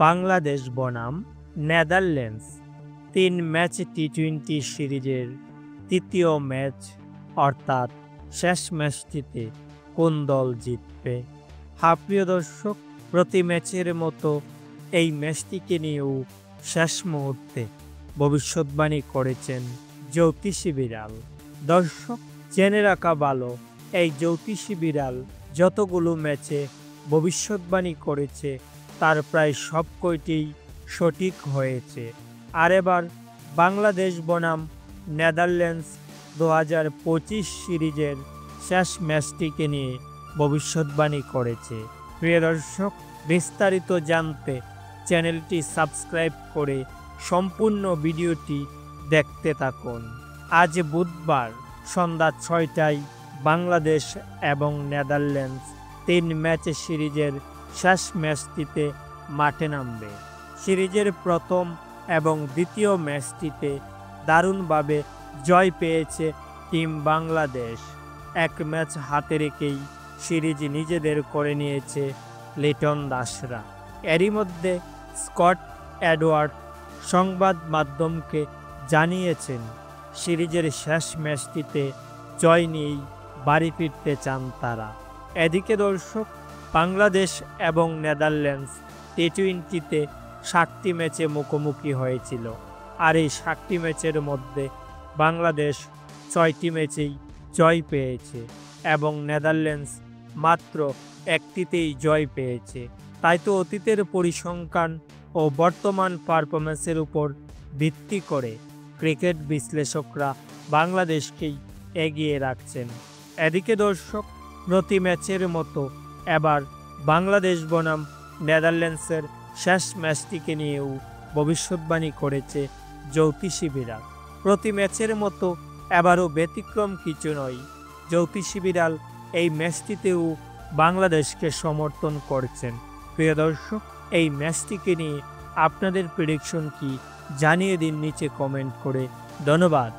বাংলাদেশ বনাম Netherlands ৩ match টি-20 সিরিজের তৃতীয় ম্যাচ অর্থাৎ শেষ ম্যাচটিতে কোন দল জিতবে? প্রিয় দর্শক, প্রতি ম্যাচের মতো এই ম্যাচটিকে নিয়েও শেষ মুহূর্তে ভবিষ্যৎবাণী করেছেন জ্যোতিষী বিড়াল। দর্শক, জেনে রাখা ভালো, এই জ্যোতিষী বিড়াল যতগুলো ম্যাচে ভবিষ্যৎবাণী করেছে তার প্রায় সব কয়টিই সঠিক হয়েছে। আর এবার বাংলাদেশ বনাম নেদারল্যান্ডস ২০২৫ সিরিজের শেষ ম্যাচটিকে নিয়ে ভবিষ্যৎবাণী করেছে। প্রিয় দর্শক, বিস্তারিত জানতে চ্যানেলটি সাবস্ক্রাইব করে সম্পূর্ণ ভিডিওটি দেখতে থাকুন। আজ বুধবার সন্ধ্যা ৬টায় বাংলাদেশ এবং নেদারল্যান্ডস ৩ ম্যাচ সিরিজের শেষ ম্যাচটিতে মাঠে নামবে। সিরিজের প্রথম এবং দ্বিতীয় ম্যাচটিতে দারুণভাবে জয় পেয়েছে টিম বাংলাদেশ। এক ম্যাচ হাতে রেখেই সিরিজ নিজেদের করে নিয়েছে লিটন দাসরা। এরই মধ্যে স্কট এডওয়ার্ড সংবাদ মাধ্যমকে জানিয়েছেন সিরিজের শেষ ম্যাচটিতে জয় নিয়েই বাড়ি ফিরতে চান তারা। এদিকে দর্শক, বাংলাদেশ এবং নেদারল্যান্ডস টি-20তে 7টি ম্যাচে মুখোমুখি হয়েছিল। আর এই 7টি ম্যাচের মধ্যে বাংলাদেশ 6টি ম্যাচেই জয় পেয়েছে এবং নেদারল্যান্ডস মাত্র একটিতেই জয় পেয়েছে। তাই তো অতীতের পরিসংখ্যান ও বর্তমান পারফরম্যান্সের উপর ভিত্তি করে ক্রিকেট বিশ্লেষকরা বাংলাদেশকেই এগিয়ে রাখছেন। এদিকে দর্শক, প্রতি ম্যাচের মতো এবার বাংলাদেশ বনাম নেদারল্যান্ডসের শেষ ম্যাচটিকে নিয়েও ভবিষ্যৎবাণী করেছে জ্যোতিষী বিড়াল। প্রতি ম্যাচের মতো এবারও ব্যতিক্রম কিছু নয়। জ্যোতিষী বিড়াল এই ম্যাচটিতেও বাংলাদেশকে সমর্থন করছেন। প্রিয় দর্শক, এই ম্যাচটিকে নিয়ে আপনাদের প্রেডিকশন কি জানিয়ে দিন নিচে কমেন্ট করে। ধন্যবাদ।